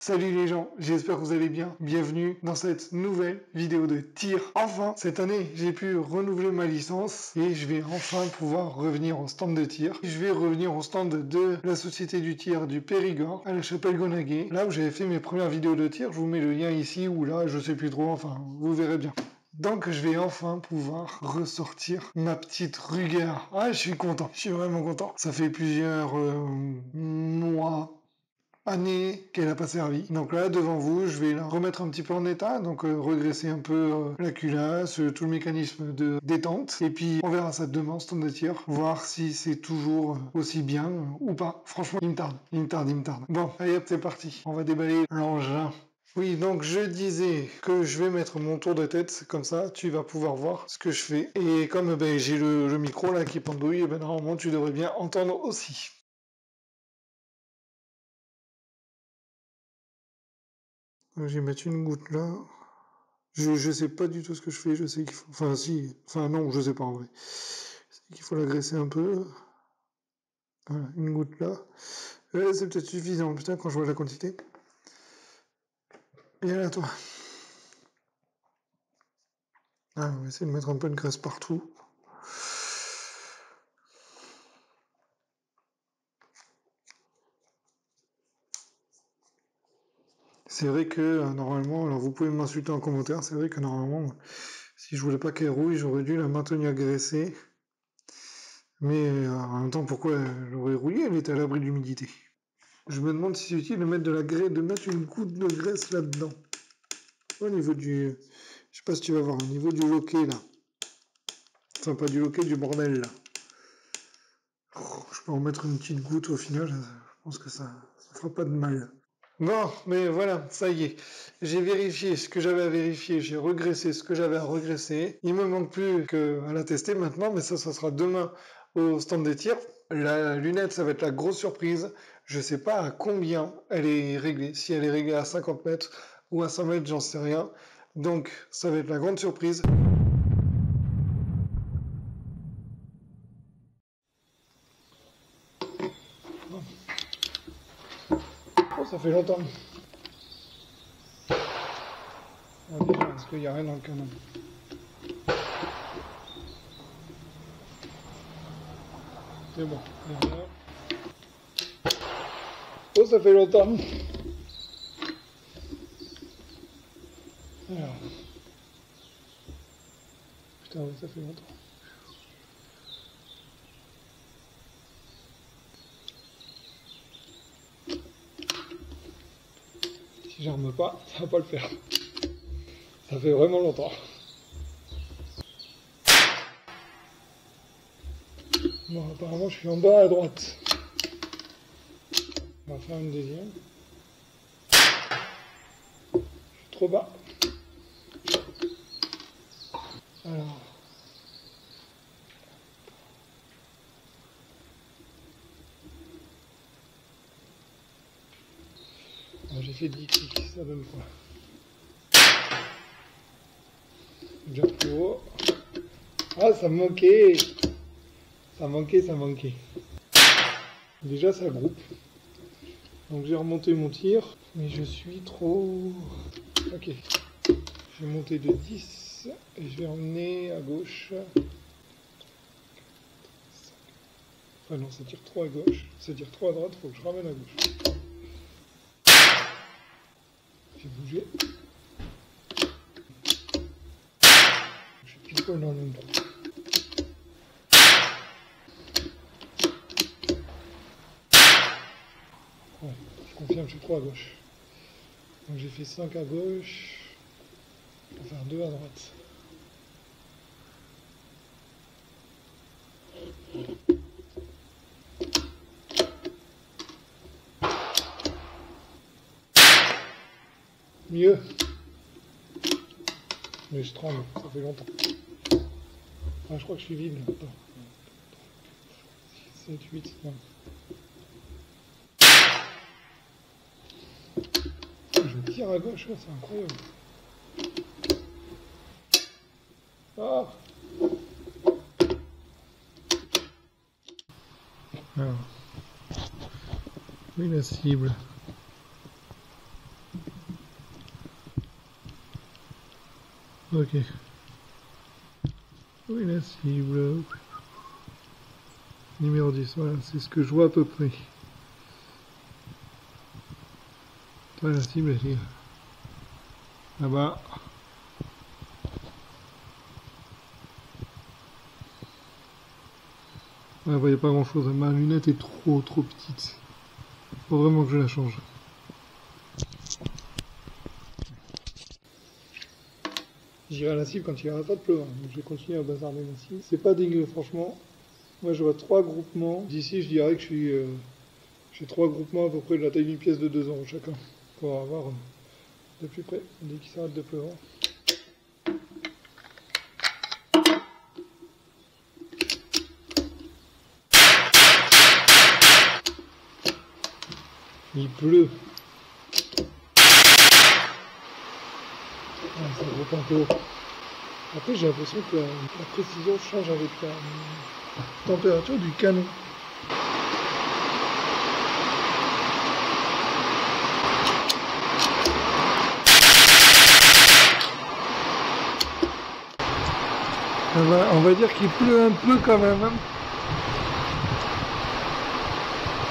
Salut les gens, j'espère que vous allez bien. Bienvenue dans cette nouvelle vidéo de tir. Enfin, cette année, j'ai pu renouveler ma licence et je vais enfin pouvoir revenir au stand de tir. Je vais revenir au stand de la Société du tir du Périgord à la Chapelle-Gonaguet, là où j'avais fait mes premières vidéos de tir. Je vous mets le lien ici ou là, je sais plus trop, enfin, vous verrez bien. Donc je vais enfin pouvoir ressortir ma petite Ruger. Ah, je suis content, je suis vraiment content. Ça fait plusieurs mois, année qu'elle n'a pas servi. Donc là, devant vous, je vais la remettre un petit peu en état, donc regresser un peu la culasse, tout le mécanisme de détente, et puis on verra ça demain, stand de tir, voir si c'est toujours aussi bien ou pas. Franchement, il me tarde, il me tarde, il me tarde. Bon, allez hop, c'est parti. On va déballer l'engin. Oui, donc je disais que je vais mettre mon tour de tête, comme ça tu vas pouvoir voir ce que je fais. Et comme j'ai le micro là qui pendouille, et normalement tu devrais bien entendre aussi. Je vais mettre une goutte là. Je sais pas du tout ce que je fais, je sais qu'il faut... Enfin si, enfin non, je sais pas en vrai. Il faut l'agresser un peu. Voilà, une goutte là. C'est peut-être suffisant, putain, quand je vois la quantité. Viens là, toi. Ah, on va essayer de mettre un peu de graisse partout. C'est vrai que normalement, alors vous pouvez m'insulter en commentaire, c'est vrai que normalement, si je voulais pas qu'elle rouille, j'aurais dû la maintenir graissée. Mais en même temps, pourquoi elle aurait rouillé? Elle était à l'abri de l'humidité. Je me demande si c'est utile de mettre de la graisse, de mettre une goutte de graisse là-dedans. Au niveau du... Je sais pas si tu vas voir, au niveau du loquet là. Enfin, pas du loquet, du bordel là. Oh, je peux en mettre une petite goutte au final, je pense que ça fera pas de mal. Bon, mais voilà, ça y est. J'ai vérifié ce que j'avais à vérifier, j'ai regressé ce que j'avais à regresser. Il me manque plus qu'à la tester maintenant, mais ça sera demain au stand des tirs. La lunette, ça va être la grosse surprise. Je sais pas à combien elle est réglée. Si elle est réglée à 50 mètres ou à 100 mètres, j'en sais rien. Donc, ça va être la grande surprise. Oh, ça fait longtemps. Oh, déjà, est-ce qu'il n'y a rien dans le canon? C'est bon. Oh, ça fait longtemps. Alors. Putain, oui, ça fait longtemps. Si j'arme pas, ça va pas le faire. Ça fait vraiment longtemps. Bon, apparemment, je suis en bas à droite. On va faire une deuxième. Je suis trop bas. Alors. J'ai fait 10 clics, ça donne quoi? Déjà plus haut. Ah, ça me manquait. Ça manquait. Déjà, ça groupe. Donc j'ai remonté mon tir, mais je suis trop... Ok. Je vais monter de 10 et je vais emmener à gauche. Enfin non, ça tire trop à gauche. Ça tire trop à droite, il faut que je ramène à gauche. J'ai bougé. Je suis pile poil dans le même trou. Ouais, je confirme, je suis trop à gauche. Donc j'ai fait 5 à gauche. On va faire 2 à droite. Mieux. Mais je tremble, ça fait longtemps. Ah, je crois que je suis vide là. 7, 8, 9. Je tire à gauche, c'est incroyable. Ah! Alors. Oui, la cible. Ok. Où est la cible? Numéro 10, voilà, c'est ce que je vois à peu près. Toi, la cible, elle est là-bas. Ouais, vous voyez pas grand chose, ma lunette est trop petite. Faut vraiment que je la change. J'irai à la cible quand il n'y aura pas de pleuvoir. Donc je vais continuer à bazarder la cible. C'est pas dégueu, franchement. Moi, je vois 3 groupements. D'ici, je dirais que j'ai 3 groupements à peu près de la taille d'une pièce de 2 € chacun. Pour avoir de plus près, dès qu'il s'arrête de pleuvoir. Il pleut. Ah, ça groupe un peu. Après, j'ai l'impression que la précision change avec la température du canon. On va dire qu'il pleut un peu quand même.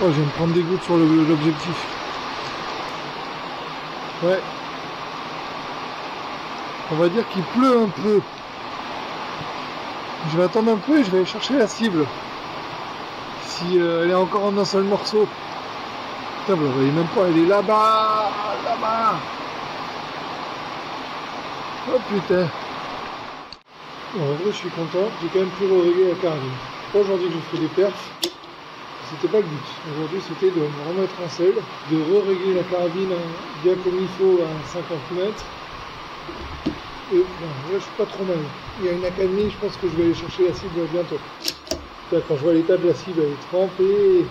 Oh, je viens de prendre des gouttes sur l'objectif. Ouais. On va dire qu'il pleut un peu. Je vais attendre un peu et je vais aller chercher la cible. Si elle est encore en un seul morceau. Putain, vous la voyez même pas, elle est là-bas. Là-bas. Oh putain. Bon, en vrai, je suis content. J'ai quand même pu régler la carabine. Pas aujourd'hui que je fais des perfs. C'était pas le but. Aujourd'hui, c'était de me remettre en selle, de re-régler la carabine bien comme il faut à 50 mètres. Et bon, là, je suis pas trop mal. Il y a une accalmie, je pense que je vais aller chercher la cible bientôt. Là, quand je vois l'état de la cible, elle est trempée.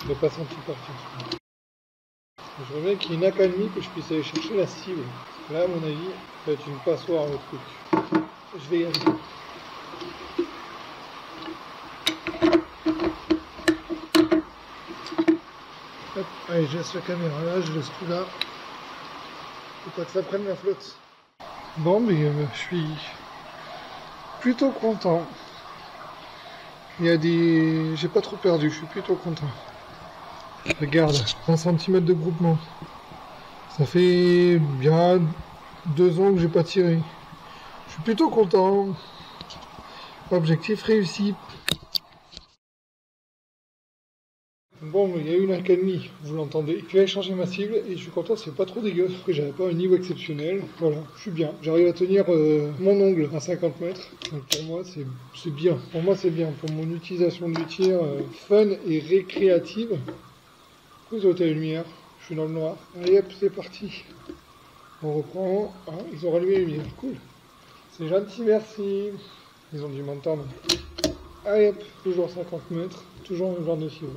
Je l'ai pas senti partir. Je veux bien qu'il y ait une accalmie, que je puisse aller chercher la cible. Là, à mon avis, ça va être une passoire le truc. Je vais y aller. Hop, allez, je laisse la caméra là, je laisse tout là. Faut pas que ça prenne la flotte. Bon, mais je suis plutôt content. Il y a des... J'ai pas trop perdu, je suis plutôt content. Regarde, 1 cm de groupement. Ça fait bien 2 ans que j'ai pas tiré. Je suis plutôt content. Objectif réussi. Bon, mais il y a eu une accalmie, vous l'entendez. Je vais aller changer ma cible et je suis content, c'est pas trop dégueu. Après, j'avais pas un niveau exceptionnel. Voilà, je suis bien. J'arrive à tenir mon ongle à 50 mètres. Donc pour moi, c'est bien. Pour moi, c'est bien. Pour mon utilisation du tir fun et récréative. Vous avez la lumière, je suis dans le noir. Allez hop, c'est parti. On reprend. Ah, ils ont rallumé les lumières, cool. C'est gentil, merci. Ils ont dû m'entendre. Allez hop, toujours 50 mètres, toujours un genre de cible.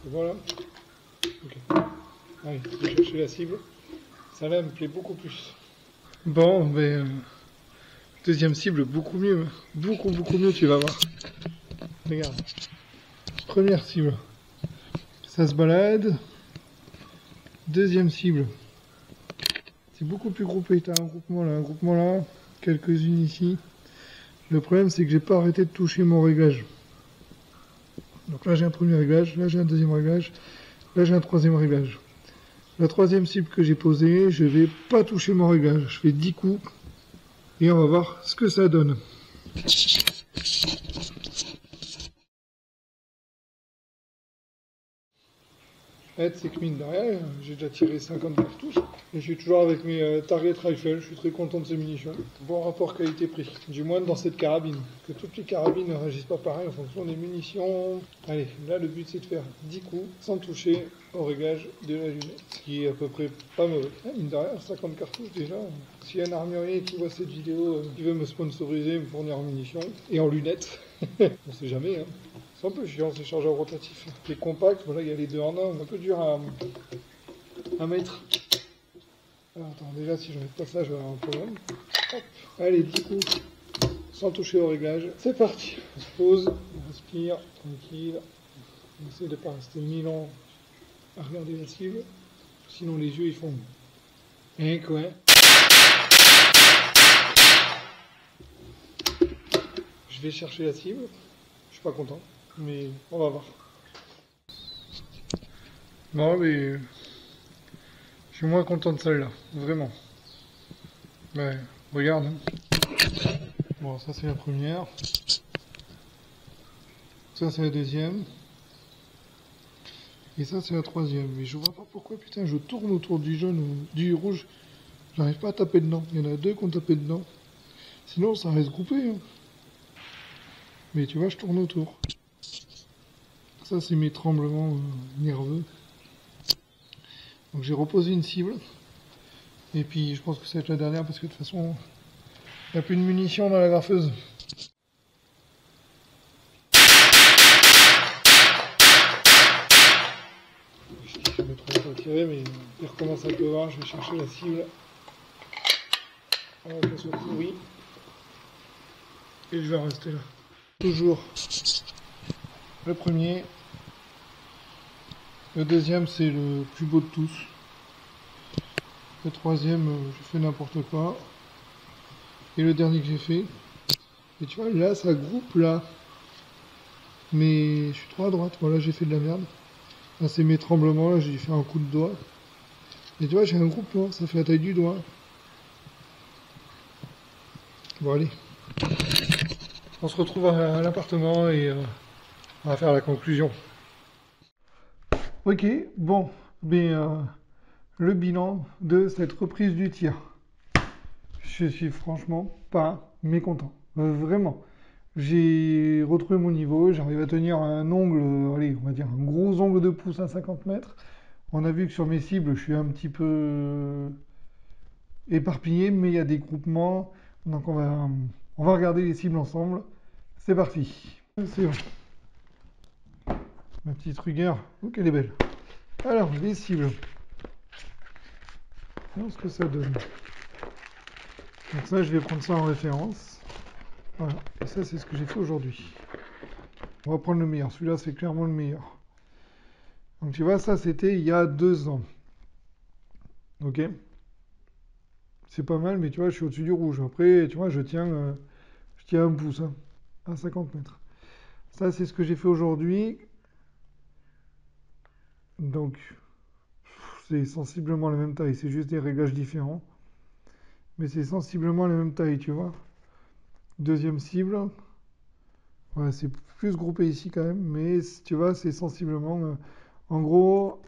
Voilà. Ok. Allez, je vais chercher la cible. Ça là me plaît beaucoup plus. Bon, ben... deuxième cible, beaucoup mieux. Beaucoup mieux, tu vas voir. Regarde. Première cible. Ça se balade. Deuxième cible. C'est beaucoup plus groupé. T'as un groupement là, quelques-unes ici. Le problème, c'est que j'ai pas arrêté de toucher mon réglage. Donc là, j'ai un premier réglage, là, j'ai un deuxième réglage, là, j'ai un troisième réglage. La troisième cible que j'ai posée, je vais pas toucher mon réglage. Je fais 10 coups et on va voir ce que ça donne. C'est que mine de rien, j'ai déjà tiré 50 cartouches et je suis toujours avec mes Target Rifle, je suis très content de ces munitions. Bon rapport qualité-prix, du moins dans cette carabine, que toutes les carabines ne réagissent pas pareil en fonction des munitions. Allez, là le but c'est de faire 10 coups sans toucher au réglage de la lunette, ce qui est à peu près pas mauvais. Mine de rien, 50 cartouches déjà. S'il y a un armurier qui voit cette vidéo, qui veut me sponsoriser, me fournir en munitions et en lunettes, on sait jamais hein. C'est un peu chiant ces chargeurs rotatifs. Les compacts, voilà, il y a les 2 en 1, un peu dur à mettre. Alors, attends, déjà si je mets pas ça, je vais avoir un problème. Hop. Allez, 10 coups sans toucher au réglage. C'est parti, on se pose, on respire, tranquille. On essaie de ne pas rester 1000 ans à regarder la cible, sinon les yeux ils font quoi. Je vais chercher la cible, je suis pas content, mais on va voir. Non mais je suis moins content de celle-là, vraiment. Ouais, regarde. Bon, ça c'est la première. Ça c'est la deuxième. Et ça c'est la troisième. Mais je vois pas pourquoi, putain, je tourne autour du jaune, du rouge. J'arrive pas à taper dedans. Il y en a deux qui ont tapé dedans. Sinon ça reste groupé. Hein. Mais tu vois, je tourne autour. Ça c'est mes tremblements nerveux. Donc j'ai reposé une cible. Et puis je pense que ça va être la dernière parce que de toute façon, il n'y a plus de munitions dans la graffeuse. Je vais trop à tirer, mais il recommence à pleuvoir. Je vais chercher la cible avant qu'elle soit pourrie. Et je vais en rester là. Toujours le premier. Le deuxième, c'est le plus beau de tous. Le troisième, j'ai fait n'importe quoi. Et le dernier que j'ai fait. Et tu vois, là, ça groupe là. Mais je suis trop à droite. Voilà, j'ai fait de la merde. Là, c'est mes tremblements. Là, j'ai fait un coup de doigt. Et tu vois, j'ai un groupement. Ça fait la taille du doigt. Bon, allez. On se retrouve à l'appartement et on va faire la conclusion. Ok, bon. Mais le bilan de cette reprise du tir. Je suis franchement pas mécontent. Vraiment. J'ai retrouvé mon niveau, j'arrive à tenir un ongle, allez, on va dire un gros ongle de pouce à 50 mètres. On a vu que sur mes cibles, je suis un petit peu éparpillé, mais il y a des groupements. Donc on va regarder les cibles ensemble. C'est parti. C'est bon. Ma petite Ruger, oh qu'elle est belle. Alors, les cibles. Voyons ce que ça donne. Donc ça, je vais prendre ça en référence. Voilà, et ça, c'est ce que j'ai fait aujourd'hui. On va prendre le meilleur. Celui-là, c'est clairement le meilleur. Donc tu vois, ça, c'était il y a 2 ans. Ok? C'est pas mal, mais tu vois, je suis au-dessus du rouge. Après, tu vois, je tiens un pouce hein, à 50 mètres. Ça, c'est ce que j'ai fait aujourd'hui. Donc, c'est sensiblement la même taille. C'est juste des réglages différents. Mais c'est sensiblement la même taille, tu vois. Deuxième cible. Ouais, c'est plus groupé ici quand même. Mais tu vois, c'est sensiblement... en gros,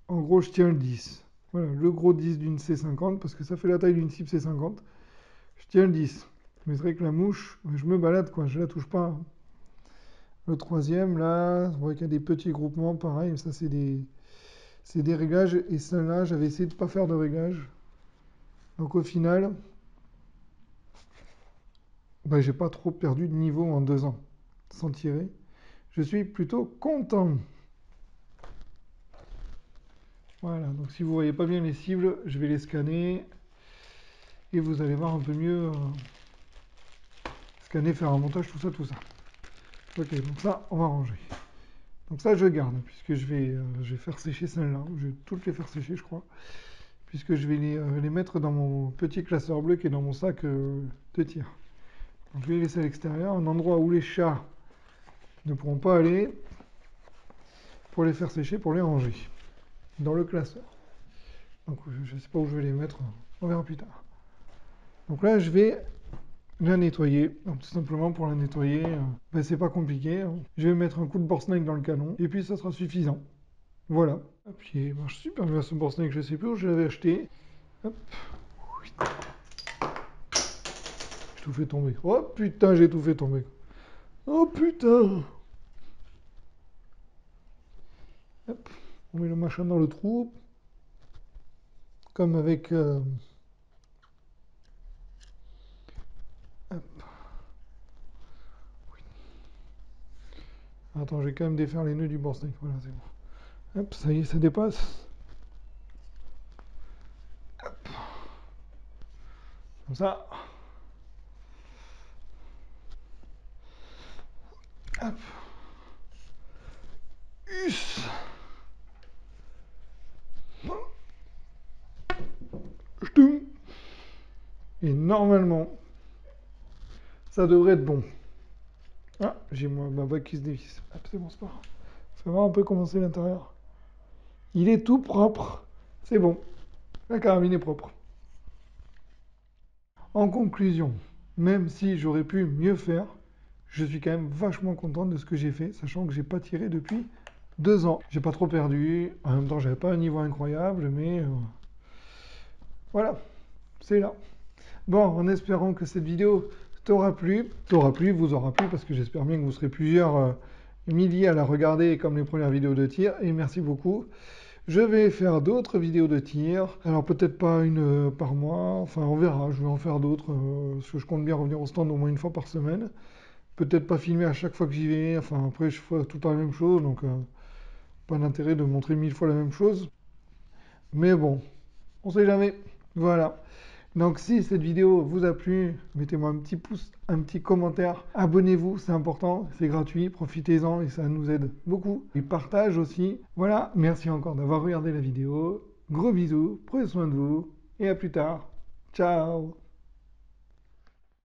je tiens le 10. Voilà, le gros 10 d'une C50, parce que ça fait la taille d'une cible C50. Je tiens le 10. Mais c'est vrai que la mouche, je me balade, quoi. Je la touche pas. Hein. Le troisième, là, on voit qu'il y a des petits groupements, pareil. Ça, c'est des réglages. Et celle-là, j'avais essayé de ne pas faire de réglages. Donc au final, bah, j'ai pas trop perdu de niveau en 2 ans, sans tirer. Je suis plutôt content. Voilà, donc si vous voyez pas bien les cibles, je vais les scanner. Et vous allez voir un peu mieux. Scanner, faire un montage, tout ça, tout ça. Ok, donc ça, on va ranger. Donc ça, je garde, puisque je vais faire sécher celle-là. Je vais toutes les faire sécher, je crois. Puisque je vais les mettre dans mon petit classeur bleu qui est dans mon sac de tir. Donc je vais les laisser à l'extérieur, un endroit où les chats ne pourront pas aller, pour les faire sécher, pour les ranger. Dans le classeur. Donc je ne sais pas où je vais les mettre, on verra plus tard. Donc là, je vais la nettoyer. Donc, tout simplement pour la nettoyer, ben, c'est pas compliqué. Hein. Je vais mettre un coup de Borsnake dans le canon et puis ça sera suffisant. Voilà. Et puis il marche super bien ce Borsnake, je sais plus où je l'avais acheté. Hop. J'ai tout fait tomber. Oh putain, j'ai tout fait tomber. Oh putain. Hop. On met le machin dans le trou. Comme avec... Hop. Attends, je vais quand même défaire les nœuds du Borsnake. Voilà, c'est bon. Hop, ça y est, ça dépasse. Hop. Comme ça. Hop. Us. Ch'toum. Et normalement, ça devrait être bon. Ah, j'ai ma bague qui se dévisse. Hop, c'est bon, c'est pas grave. Faut voir un peu comment c'est l'intérieur. Il est tout propre. C'est bon. La carabine est propre. En conclusion, même si j'aurais pu mieux faire, je suis quand même vachement content de ce que j'ai fait, sachant que j'ai pas tiré depuis 2 ans. J'ai pas trop perdu. En même temps, j'avais pas un niveau incroyable, mais voilà, c'est là. Bon, en espérant que cette vidéo vous aura plu, parce que j'espère bien que vous serez plusieurs milliers à la regarder comme les premières vidéos de tir, et merci beaucoup. Je vais faire d'autres vidéos de tir, alors peut-être pas une par mois, enfin on verra, je vais en faire d'autres, parce que je compte bien revenir au stand au moins une fois par semaine. Peut-être pas filmer à chaque fois que j'y vais, enfin après je fais tout le temps la même chose, donc pas d'intérêt de montrer 1000 fois la même chose. Mais bon, on sait jamais. Voilà. Donc si cette vidéo vous a plu, mettez-moi un petit pouce, un petit commentaire. Abonnez-vous, c'est important, c'est gratuit, profitez-en et ça nous aide beaucoup. Et partage aussi. Voilà, merci encore d'avoir regardé la vidéo. Gros bisous, prenez soin de vous et à plus tard. Ciao.